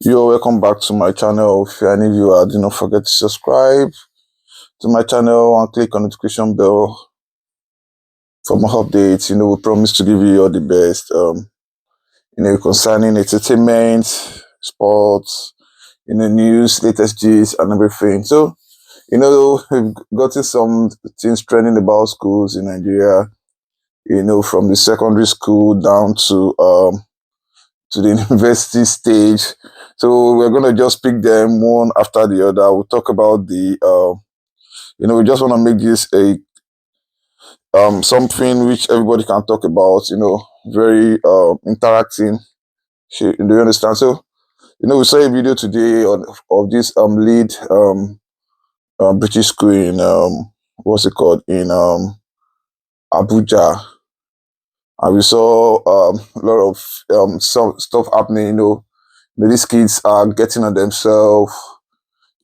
Yo, welcome back to my channel. If you're any viewer, do not forget to subscribe to my channel and click on the notification bell for more updates. We promise to give you all the best. Concerning entertainment, sports, news, latest gist, and everything. So, we've gotten some things trending about schools in Nigeria. From the secondary school down to the university stage. So we're gonna just pick them one after the other. We'll talk about we just want to make this a something which everybody can talk about. Very interacting. Do you understand? So we saw a video today of this lead British school in what's it called in Abuja, and we saw a lot of some stuff happening. These kids are getting on themselves.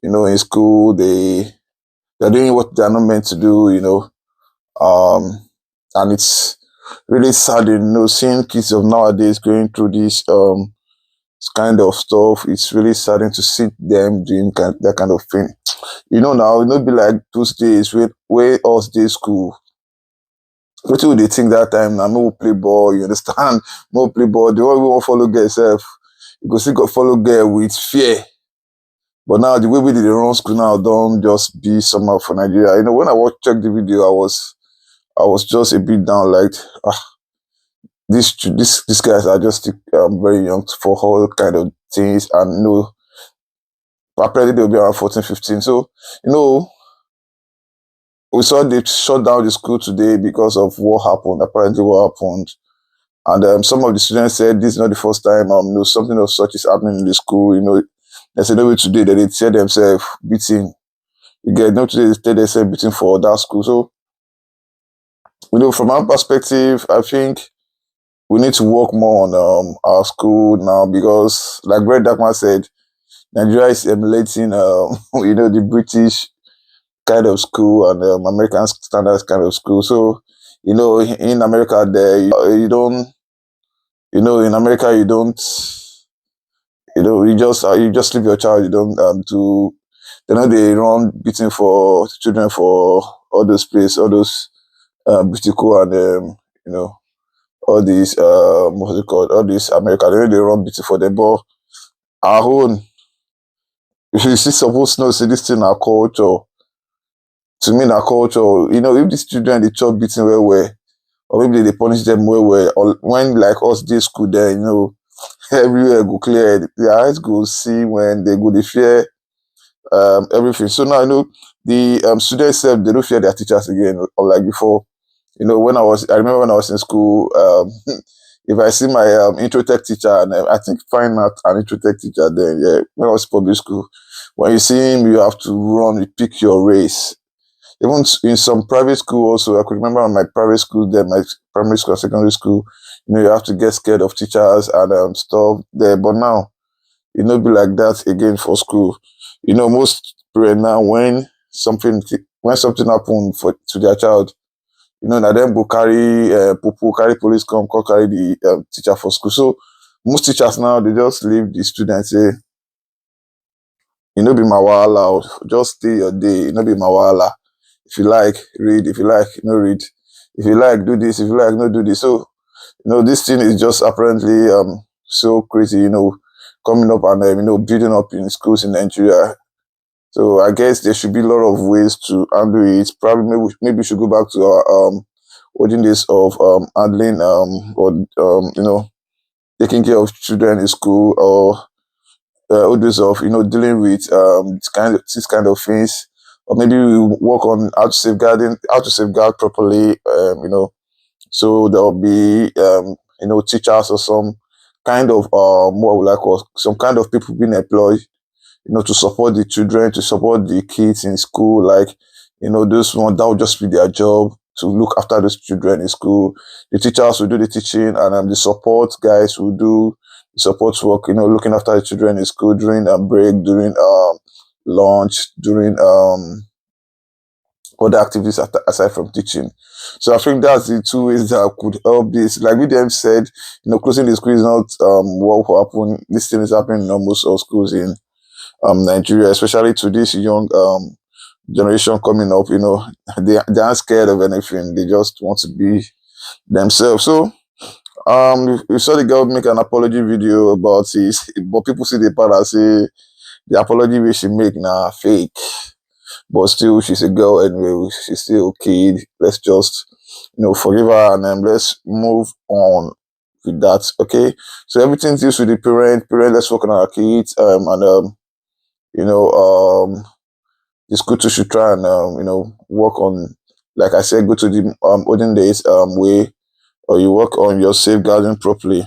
In school they're doing what they're not meant to do. And it's really sad, seeing kids of nowadays going through this kind of stuff. It's really saddening to see them doing that kind of thing. Now it not be like those days where us day school. What do they think that time? Now no play ball, you understand? No play ball. The one we want follow girl self. You go see go follow girl with fear. But now the way we did the run school now don't just be somehow for Nigeria. When I check the video, I was just a bit down, like these guys are just very young for all kind of things, and apparently they'll be around 14, 15. So we saw they shut down the school today because of what happened. Apparently, what happened, and some of the students said this is not the first time something of such is happening in the school. They said maybe today that they tell themselves beating. You get no today they tell themselves beating for that school. So from our perspective, I think we need to work more on our school now, because, like Greg Darkman said, Nigeria is emulating, the British kind of school and American standards kind of school. So, in America, there you don't, in America you don't, you just leave your child. You don't do. They run beating for children for all those places, all those British school and all these what's it called? All these America, they run beating for them, but our own, you see, supposed to know, see this thing our culture. To me, our culture, if these children they chop beating well, or maybe they punish them well, or when like us day school there, everywhere go clear, their eyes go see when they go they fear everything. So now the students self, they don't fear their teachers again, or like before. I remember when I was in school, if I see my intro tech teacher, and I think find out an intro tech teacher, then yeah, when I was in public school, when you see him, you have to run, you pick your race. Even in some private school also, I could remember my private school there, my primary school, secondary school, you have to get scared of teachers and stuff there. But now, be like that again for school. Most parents now, when something happened to their child, now them go carry carry police come carry the teacher for school. So most teachers now, they just leave the students, say, be my wahala, just stay your day, be my wahala. If you like, read. If you like, no read. If you like, do this. If you like, no do this. So this thing is just apparently so crazy, coming up and building up in schools in Nigeria. So I guess there should be a lot of ways to handle it. Probably maybe we should go back to our olden days of handling or taking care of children in school, or old days of dealing with this kind of things. Or maybe we work on how to safeguard properly. So there'll be teachers or some kind of what would I call, some kind of people being employed, to support the children, to support the kids in school. Like, those one that would just be their job, to look after those children in school. The teachers will do the teaching, and the support guys will do the support work, looking after the children in school during break, during lunch, during other activities aside from teaching. So I think that's the two ways that could help this. Like we them said, closing the school is not what will happen. This thing is happening in almost all schools in Nigeria, especially to this young generation coming up. They aren't scared of anything. They just want to be themselves. So we saw the girl make an apology video about it, but people see the part and say the apology we she make now fake. But still, she's a girl anyway. She's still a kid. Let's just, forgive her and let's move on with that. Okay. So everything deals with the parent. Let's work on our kids. The school too should try and work on, like I said, go to the olden days way, or you work on your safeguarding properly.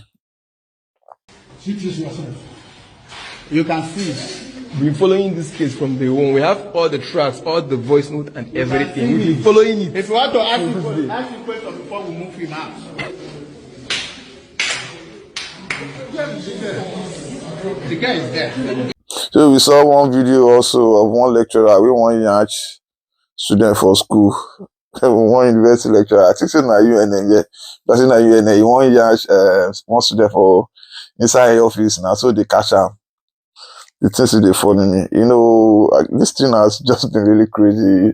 You can see. We're following this case from the home. We have all the tracks, all the voice note, and everything. We've been following it. If you want to ask you questions before we move him out. The guy is there. So we saw one video also of one lecturer. We want Yash student for school. One university lecturer. I think it's in UNN, yeah. That's in UNN. You want Yash one student for inside the office now, so they catch him. The things they follow me. This thing has just been really crazy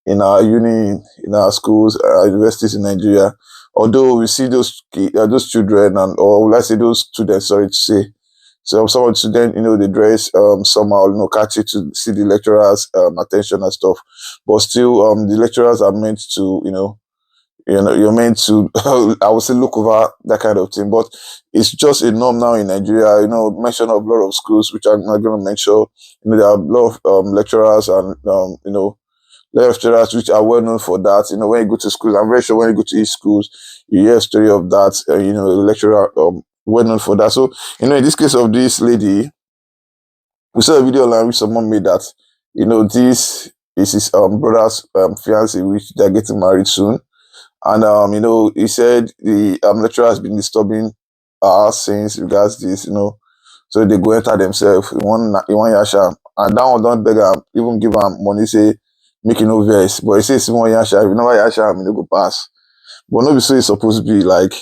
in our uni, in our schools, universities in Nigeria. Although we see those children or let's say those students, sorry to say. So some of the students, they dress somehow, catch it to see the lecturers' attention and stuff. But still, the lecturers are meant to, you're meant to, I would say, look over that kind of thing. But it's just a norm now in Nigeria. Mention of a lot of schools, which I'm not going to mention. There are a lot of lecturers and, lecturers which are well known for that. When you go to schools, I'm very sure when you go to these schools, you hear a story of that, a lecturer well known for that. So, in this case of this lady, we saw a video online which someone made that, this is his brother's fiancé, which they're getting married soon. And he said the lecturer has been disturbing her since regards this, so they go enter themselves in one yasha, and that one don't beg him, even give him money, say make no verse. But he says one yasha, if you never yasha, they go pass. But no be so it's supposed to be. Like,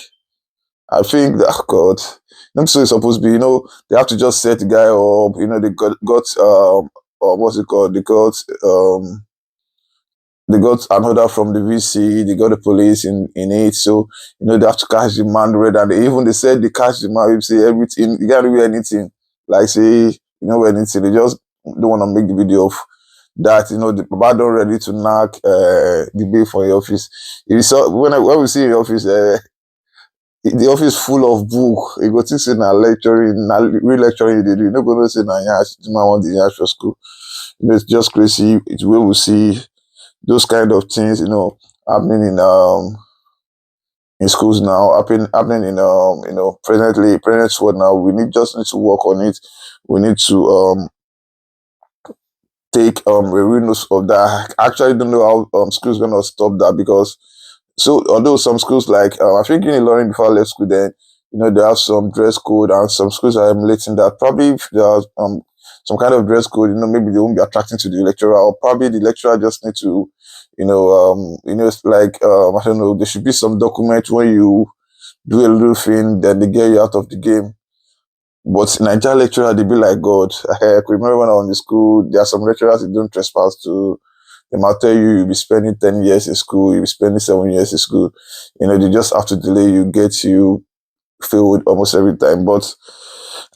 I think that God, no be so it's supposed to be, they have to just set the guy up, they got what's it called? They got another from the VC, they got the police in it. So, they have to catch the man red. And they said they catch the man, say everything, you can't do anything. Like, say, anything. They just don't want to make the video of that, the Baba don't ready to knock the bill for your office. If you saw, when we see your office, the office full of book, you go to say na lecturing, real lecturing you do. You're not going to say na yash, you might want the yash for school. It's just crazy. It's where we see those kind of things, happening in schools now, happening in present world now. We just need to work on it. We need to take a real note of that. I actually don't know how schools gonna stop that, because although some schools like I think in learning before I left school, then they have some dress code, and some schools are emulating that. Probably if there's some kind of dress code, maybe they won't be attracting to the lecturer, or probably the lecturer just need to it's like I don't know, there should be some document when you do a little thing, then they get you out of the game. But in Nigeria lecturer, they be like God. I could remember when I was in school, there are some lecturers that don't trespass to. They might tell you'll be spending 10 years in school, you'll be spending 7 years in school. They just have to delay you, get you failed almost every time. But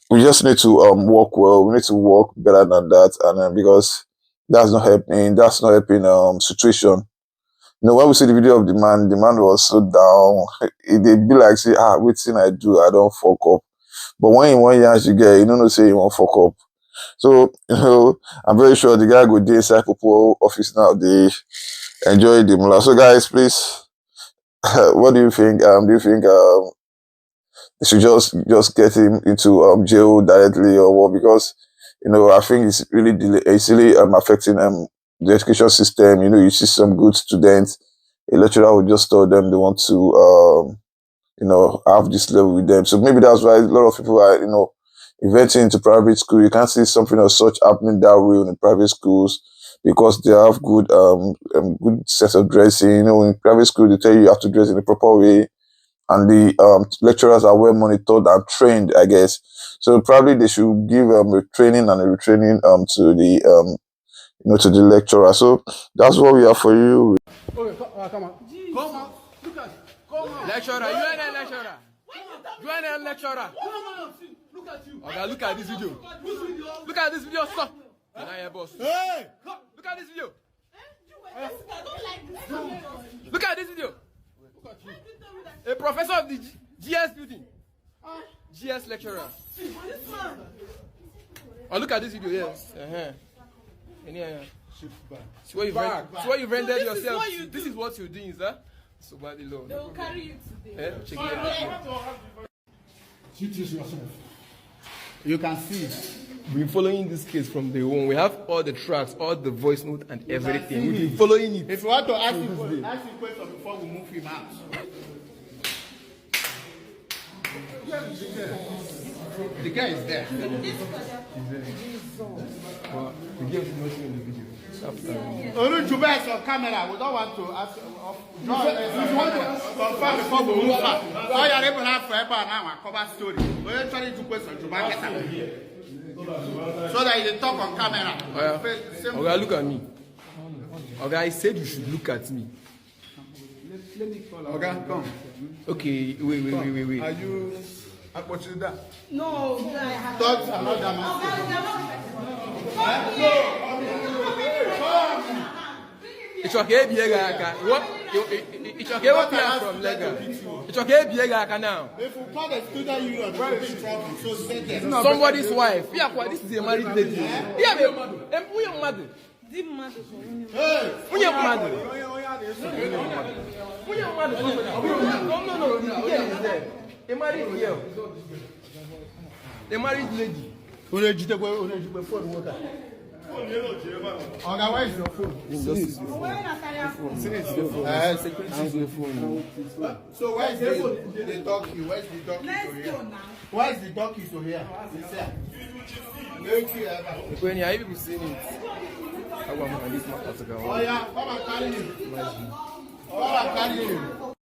we just need to work well. We need to work better than that, and because that's not helping situation. When we see the video of the man was so down. They be like, say, waiting I do, I don't fuck up. But when you want yash, you get, say you won't fuck up. So, I'm very sure the guy go dey inside people office now, they enjoy the mullah. So guys, please, what do you think? Do you think they should just get him into jail directly, or what? Because I think it's really affecting the education system. You see some good students, a lecturer will just tell them they want to have this level with them. So maybe that's why a lot of people are inventing into private school. You can't see something of such happening that way in the private schools. because they have good sense of dressing. You know, in private school they tell you have to dress in the proper way, and the lecturers are well monitored and trained, I guess. So probably they should give a training and a retraining to the to the lecturer. So that's what we have for you. Okay, come on. Come on. Look at it. Come on. Lecturer, UNN lecturer. UNN lecturer. Look at you. Okay, look at this video. Look at this video, stop. Can I hear boss? Hey! Look at this video. Look at this video. A professor of the GS building. GS lecturer. Oh, look at this video, yes. See what you've rendered yourself. This is what you're doing, sir. So badly low. They will carry you today. Check it out. See this yourself. You can see. We've been following this case from day one. We have all the tracks, all the voice note, and everything. We've been following it. If you want to ask him questions before we move him out. The guy is there. The girl is not showing the video. Only Juba is on camera. We don't want to ask. Confirm before we move out. So you're able to have forever now a cover story. We're trying to question Juba so that you talk on camera. Okay, look at me. Okay, I said you should look at me. Okay, come. Okay, wait. Are you watching that? No, I have. Thoughts are not that much. It's okay, what? It's okay, what you are from legal. It's okay, now. If we call the student union, we'll be in trouble. So say that. Somebody's wife. Yeah, this is a married lady. Yeah, who your mother? Deep mother. Who your mother? Who your mother? No. The girl is there. A married girl. A married lady. Oga, where is your phone? So where is the donkey? Where's the donkey to here? Where is the donkey to here? When you people seen it, I want to this matter to go. Oh yeah, come and carry him. Come and carry him.